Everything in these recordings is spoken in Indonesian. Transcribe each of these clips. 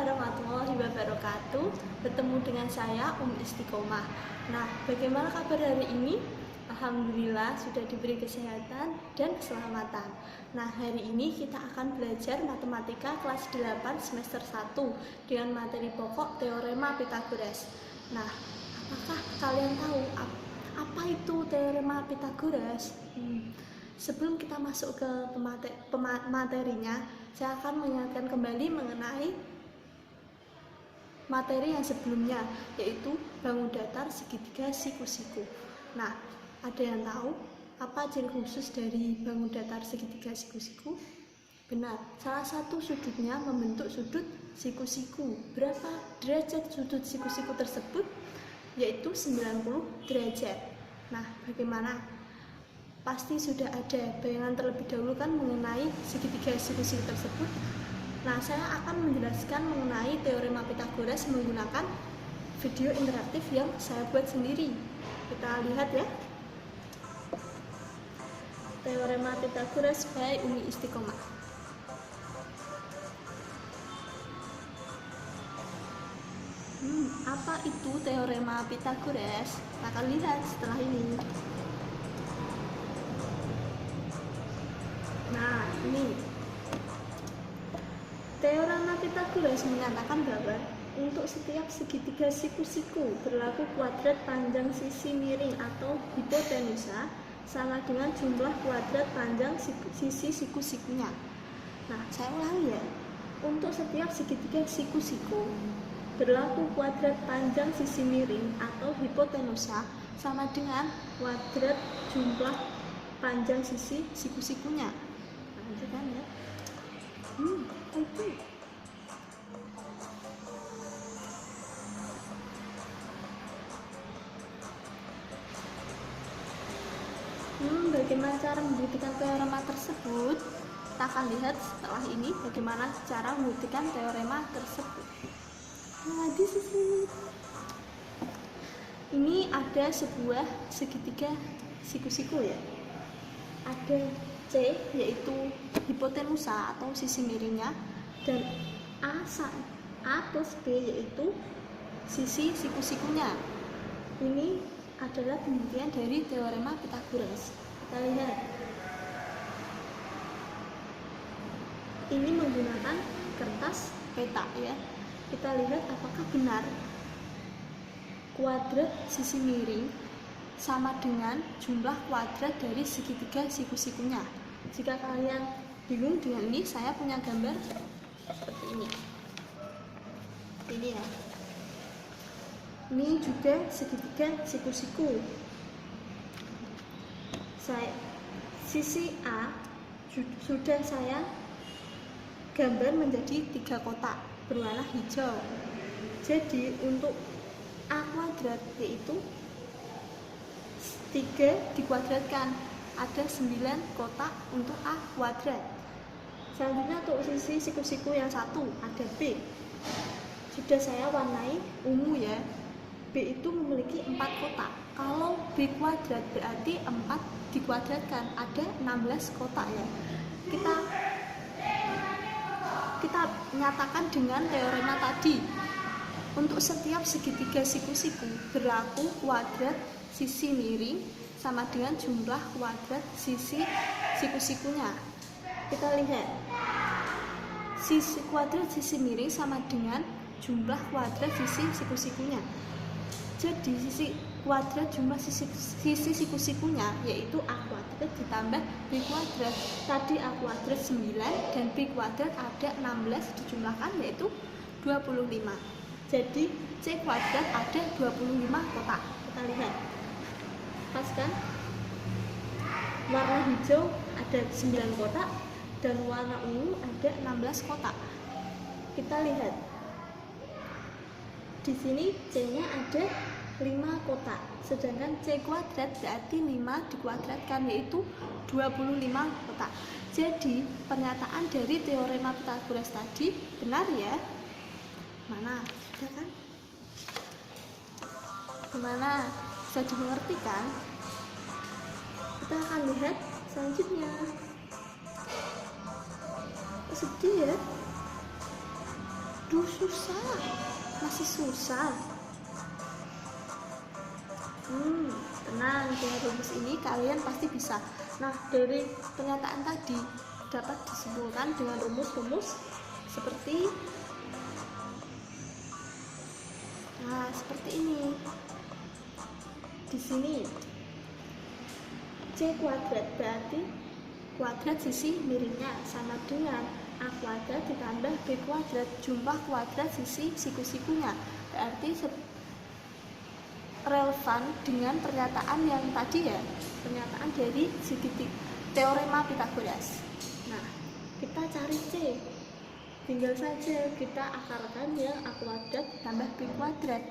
warahmatullahi wabarakatuh. Bertemu dengan saya Istiqomah. Nah, bagaimana kabar hari ini? Alhamdulillah sudah diberi kesehatan dan keselamatan. Nah, hari ini kita akan belajar matematika kelas 8 semester 1 dengan materi pokok teorema Pythagoras. Nah, apakah kalian tahu apa itu teorema Pythagoras? Sebelum kita masuk ke materinya, saya akan mengingatkan kembali mengenai materi yang sebelumnya, yaitu bangun datar, segitiga, siku-siku. Nah, ada yang tahu apa ciri khusus dari bangun datar, segitiga, siku-siku? Benar, salah satu sudutnya membentuk sudut siku-siku. Berapa derajat sudut siku-siku tersebut? Yaitu 90 derajat. Nah, bagaimana? Pasti sudah ada bayangan terlebih dahulu kan mengenai segitiga siku-siku tersebut. Nah, saya akan menjelaskan mengenai teorema Pythagoras menggunakan video interaktif yang saya buat sendiri. Kita lihat ya. Teorema Pythagoras by Umi Istiqomah. Apa itu teorema Pythagoras? Kita akan lihat setelah ini. Nah, ini teorema Pythagoras menyatakan bahwa untuk setiap segitiga siku-siku berlaku kuadrat panjang sisi miring atau hipotenusa sama dengan jumlah kuadrat panjang sisi siku-sikunya. Nah, saya ulangi ya. Untuk setiap segitiga siku-siku berlaku kuadrat panjang sisi miring atau hipotenusa sama dengan kuadrat jumlah panjang sisi siku-sikunya. Lanjutkan ya. Itu. Bagaimana cara membuktikan teorema tersebut? Kita akan lihat setelah ini bagaimana cara membuktikan teorema tersebut. Nah, ini ada sebuah segitiga siku-siku ya. Ada C yaitu hipotenusa atau sisi miringnya, dan A plus B yaitu sisi siku-sikunya. Ini adalah pembuktian dari teorema Pythagoras. Kita lihat. Ini menggunakan kertas peta ya. Kita lihat apakah benar kuadrat sisi miring sama dengan jumlah kuadrat dari segitiga siku-sikunya. Jika kalian bingung dengan ini, saya punya gambar seperti ini. Ini ya. Ini juga segitiga siku-siku. Sisi A sudah saya gambar menjadi 3 kotak berwarna hijau. Jadi untuk A kuadrat yaitu 3 dikuadratkan, ada 9 kotak untuk A kuadrat. Selanjutnya untuk sisi siku-siku yang satu ada B. Sudah saya warnai ungu ya. B itu memiliki 4 kotak. Kalau B kuadrat berarti 4 dikuadratkan, ada 16 kotak ya. Kita nyatakan dengan teorema tadi. Untuk setiap segitiga siku-siku berlaku kuadrat sisi miring sama dengan jumlah kuadrat sisi siku-sikunya. Kita lihat. Kuadrat sisi miring sama dengan jumlah kuadrat sisi siku-sikunya. Jadi sisi kuadrat jumlah sisi siku-sikunya yaitu A kuadrat ditambah B kuadrat. Tadi A kuadrat 9 dan B kuadrat ada 16 dijumlahkan yaitu 25. Jadi C kuadrat ada 25 kotak. Kita lihat. Pas kan? Warna hijau ada 9 kotak dan warna ungu ada 16 kotak. Kita lihat. Di sini C-nya ada 5 kotak. Sedangkan C kuadrat berarti 5 dikuadratkan yaitu 25 kotak. Jadi pernyataan dari teorema Pythagoras tadi benar ya? Mana? Sudah kan? Gimana? Bisa dimengerti kan? Kita akan lihat selanjutnya. Sedih ya? Aduh, susah, masih susah. Tenang, dengan rumus ini kalian pasti bisa. Nah, dari pernyataan tadi dapat disimpulkan dengan rumus-rumus seperti ini. Di sini C kuadrat berarti kuadrat sisi miringnya sama dengan A kuadrat ditambah B kuadrat jumlah kuadrat sisi siku-sikunya, berarti relevan dengan pernyataan yang tadi ya, pernyataan dari teorema Pythagoras. Nah, kita cari C, tinggal saja kita akarkan yang A kuadrat tambah B kuadrat.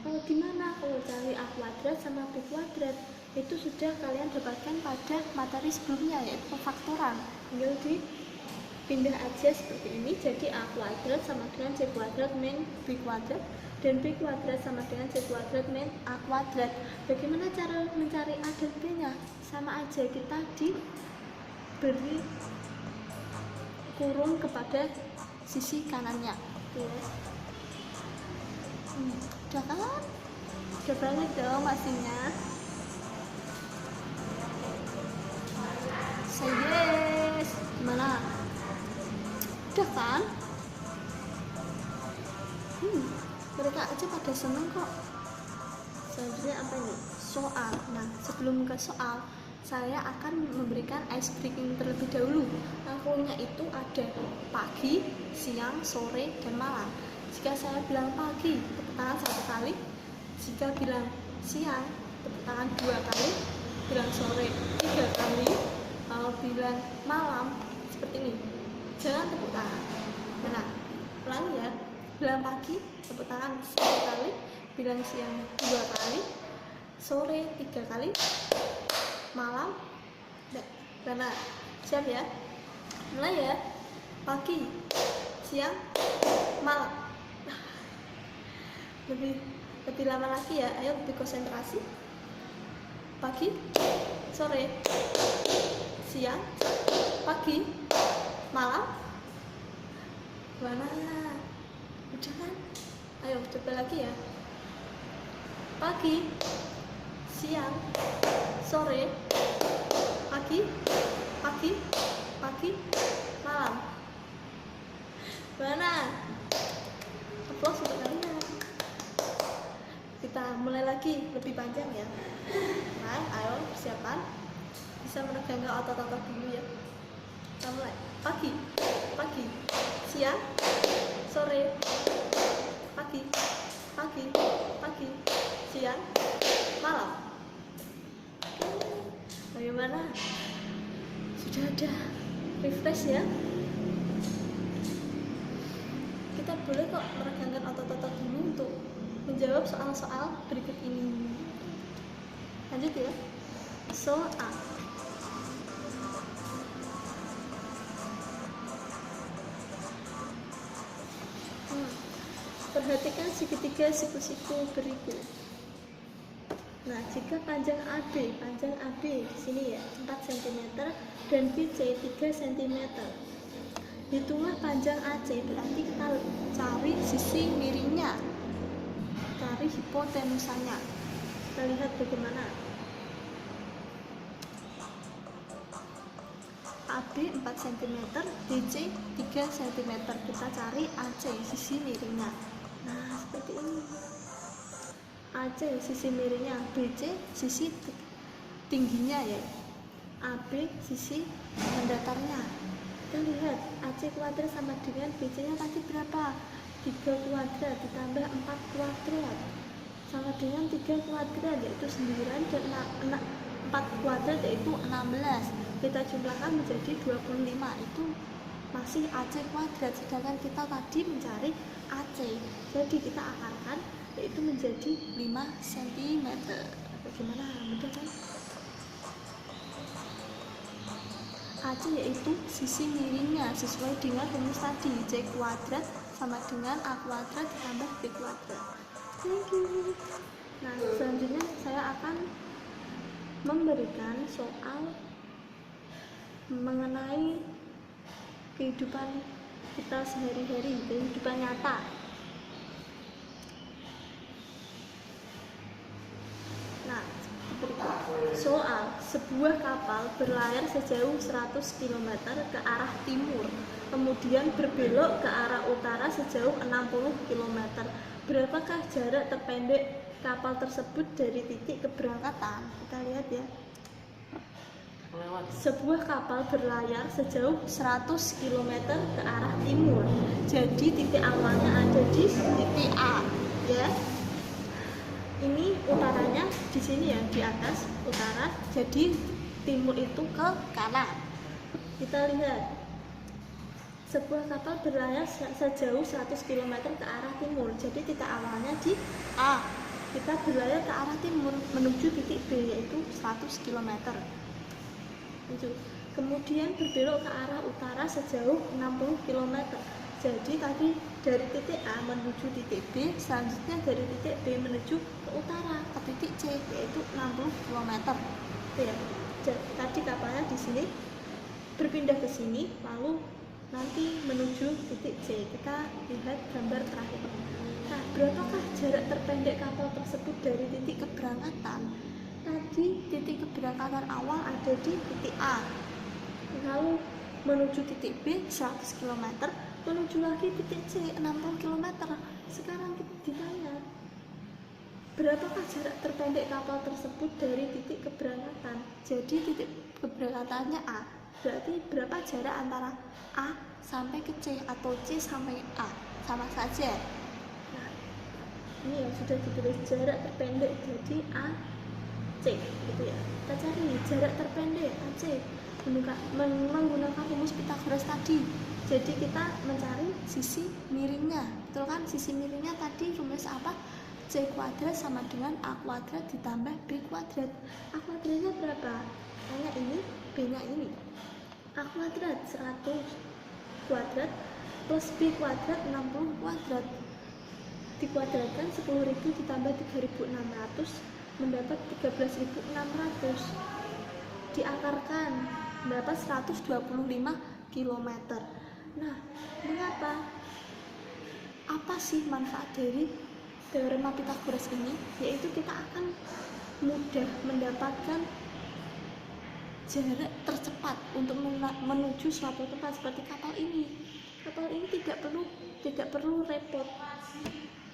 Kalau gimana kalau cari A kuadrat sama B kuadrat? Itu sudah kalian dapatkan pada materi sebelumnya, yaitu pemfaktoran. Tinggal dipindah aja seperti ini, jadi A kuadrat sama dengan C kuadrat min B kuadrat, dan B kuadrat sama dengan C kuadrat min A kuadrat. Bagaimana cara mencari A dan B nya? Sama aja, kita diberi kurung kepada sisi kanannya. Udah kan? Udah banyak dong hasilnya. Say yes. Gimana? Udah kan? Mereka aja pada seneng kok. Selanjutnya apa ini? Soal. Nah, sebelum ke soal, saya akan memberikan ice breaking terlebih dahulu. Angklungnya itu ada pagi, siang, sore, dan malam. Jika saya bilang pagi, tepuk tangan 1 kali. Jika bilang siang, tepuk tangan 2 kali. Bilang sore 3 kali. Kalau bilang malam seperti ini, jangan tepuk tangan. Nah, ulangi ya. Bilang pagi, tepuk tangan 1 kali. Bilang siang 2 kali. Sore 3 kali. Malam karena siap ya. Mulai ya. Pagi, siang, malam. Lebih lama lagi ya. Ayo lebih konsentrasi. Pagi, sore, siang, pagi, malam. Mana? Udah kan? Ayo coba lagi ya. Pagi, siang, sore, pagi, malam. Mana? Applause untuk kalian. Kita mulai lagi, lebih panjang ya. Nah, ayo persiapan. Bisa menegangkan otot-otot dulu ya. Kita mulai. Pagi, siang, sore, pagi, siang, malam. Bagaimana? Sudah ada refresh ya? Kita boleh kok meregangkan otot-otot dulu untuk menjawab soal-soal berikut ini. Lanjut ya. Soal. Perhatikan segitiga siku-siku berikut. Nah, jika panjang AB di sini ya 4 cm dan BC 3 cm. Hitunglah panjang AC, berarti kita cari sisi miringnya. Cari hipotenusanya. Kita lihat bagaimana. AB 4 cm, BC 3 cm. Kita cari AC, sisi miringnya. Nah, seperti ini. AC sisi miringnya, BC sisi tingginya ya, AB sisi mendatarnya. Kita lihat AC kuadrat sama dengan BC nya tadi berapa? 3 kuadrat ditambah 4 kuadrat sama dengan 3 kuadrat yaitu 9 dan 4 kuadrat yaitu 16. Kita jumlahkan menjadi 25, itu masih AC kuadrat, sedangkan kita tadi mencari AC, jadi kita akarkan yaitu menjadi 5 cm. Bagaimana? Mudah kan? AC yaitu sisi miringnya sesuai dengan rumus tadi, C kuadrat sama dengan A kuadrat ditambah B kuadrat. Thank you. Nah, selanjutnya saya akan memberikan soal mengenai kehidupan kita sehari-hari, kehidupan nyata. Nah, berikut soal, sebuah kapal berlayar sejauh 100 km ke arah timur, kemudian berbelok ke arah utara sejauh 60 km. Berapakah jarak terpendek kapal tersebut dari titik keberangkatan? Kita lihat ya. Sebuah kapal berlayar sejauh 100 km ke arah timur. Jadi titik awalnya ada di titik A, ya. Ini utaranya di sini ya, di atas utara. Jadi timur itu ke kanan. Kita lihat. Sebuah kapal berlayar sejauh 100 km ke arah timur. Jadi titik awalnya di A. Kita berlayar ke arah timur menuju titik B, yaitu 100 km. Kemudian berbelok ke arah utara sejauh 60 km. Jadi tadi dari titik A menuju titik B, selanjutnya dari titik B menuju ke utara ke titik C, yaitu 60 km. Ya. Tadi kapalnya di sini berpindah ke sini, lalu nanti menuju titik C. Kita lihat gambar terakhir. Nah, berapakah jarak terpendek kapal tersebut dari titik keberangkatan? Tadi titik keberangkatan awal ada di titik A, lalu menuju titik B 100 km, menuju lagi titik C 60 km. Sekarang kita ditanya, berapakah jarak terpendek kapal tersebut dari titik keberangkatan? Jadi titik keberangkatannya A, berarti berapa jarak antara A sampai ke C atau C sampai A? Sama saja. Nah, ini yang sudah ditulis jarak terpendek, jadi A C, gitu ya. Kita cari jarak terpendek AC menggunakan rumus Pythagoras tadi. Jadi kita mencari sisi miringnya, betul kan? Sisi miringnya tadi rumus apa? C kuadrat sama dengan A kuadrat ditambah B kuadrat. A kuadratnya berapa? A-nya ini, B-nya ini. A kuadrat 100 kuadrat plus B kuadrat 60 kuadrat. Dikuadratkan 10.000 ditambah 3.600 mendapat 13.600. Diakarkan mendapat 125 km. Nah, mengapa? Apa sih manfaat dari teorema Pythagoras ini? Yaitu kita akan mudah mendapatkan jarak tercepat untuk menuju suatu tempat seperti kapal ini. Kapal ini tidak perlu repot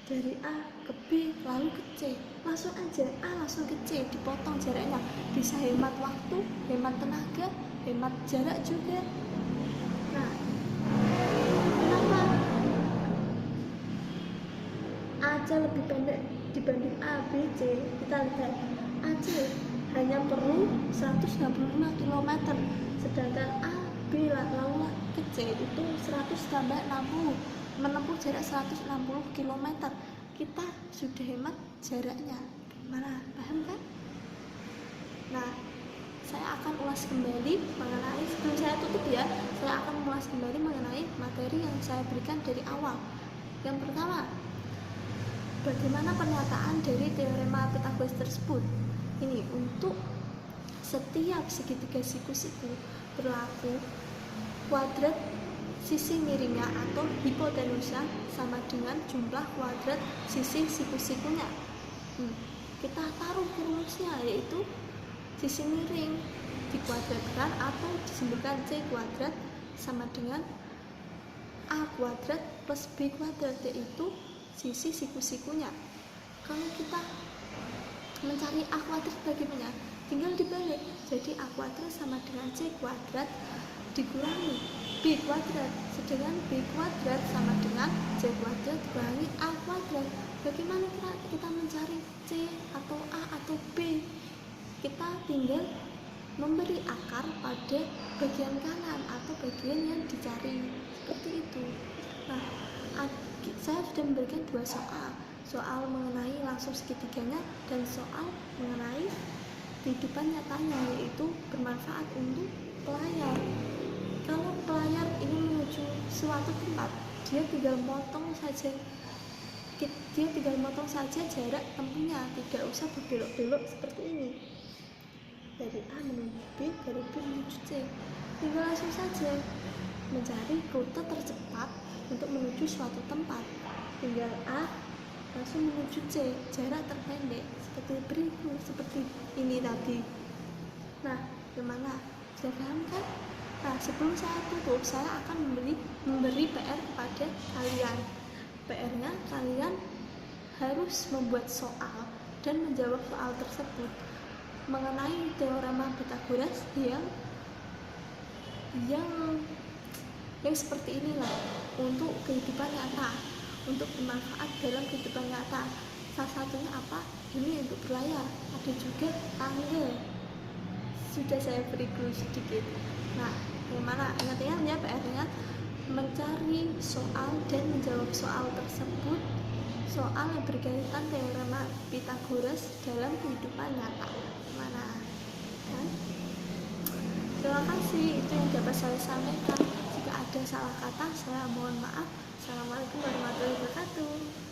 dari A ke B lalu ke C, langsung aja A langsung ke C, dipotong jaraknya, bisa hemat waktu, hemat tenaga, hemat jarak juga. Nah, kenapa AC lebih pendek dibanding A, B, C? Kita lihat, AC hanya perlu 165 km, sedangkan A, B lalu ke C itu 100 tambah 60, menempuh jarak 160 km. Kita sudah hemat jaraknya. Gimana? Paham kan? Nah, saya akan ulas kembali mengenai, sebelum saya tutup ya, saya akan ulas kembali mengenai materi yang saya berikan dari awal. Yang pertama, bagaimana pernyataan dari teorema Pythagoras tersebut? Ini untuk setiap segitiga siku-siku berlaku kuadrat sisi miringnya atau hipotenusnya sama dengan jumlah kuadrat sisi siku-sikunya. Kita taruh rumusnya, yaitu sisi miring dikuadratkan atau disebutkan C kuadrat sama dengan A kuadrat plus B kuadrat, yaitu sisi siku-sikunya. Kalau kita mencari A kuadrat bagaimana? Tinggal dibalik, jadi A kuadrat sama dengan C kuadrat dikurangi B kuadrat, sedangkan B kuadrat sama dengan C kuadrat dikurangi A kuadrat. Bagaimana kita mencari C atau A atau B? Kita tinggal memberi akar pada bagian kanan atau bagian yang dicari, seperti itu. Nah, saya sudah memberikan dua soal mengenai langsung segitiganya dan soal mengenai kehidupan nyatanya, yaitu bermanfaat untuk pelayar. Kalau pelayar ini menuju suatu tempat, dia tinggal motong saja jarak tempuhnya, tidak usah berbelok-belok seperti ini. Dari A menuju B, dari B menuju C, tinggal langsung saja. mencari rute tercepat untuk menuju suatu tempat. Tinggal A langsung menuju C, jarak terpendek seperti ini tadi. Nah, gimana? Sudah paham kan? Nah, sebelum saya tutup, saya akan memberi PR kepada kalian. PR-nya kalian harus membuat soal dan menjawab soal tersebut mengenai teorema Pythagoras yang seperti inilah untuk kehidupan nyata, untuk bermanfaat dalam kehidupan nyata. Salah satunya apa? Ini untuk berlayar. Ada juga tangga. Sudah saya beri clue sedikit. Nah, bagaimana? Ingat ya PR-nya mencari soal dan menjawab soal tersebut, soal yang berkaitan teorema Pythagoras dalam kehidupan nyata. Mana? Kan? Terima kasih, itu yang dapat saya sampaikan. Jika ada salah kata, saya mohon maaf. Assalamualaikum warahmatullahi wabarakatuh.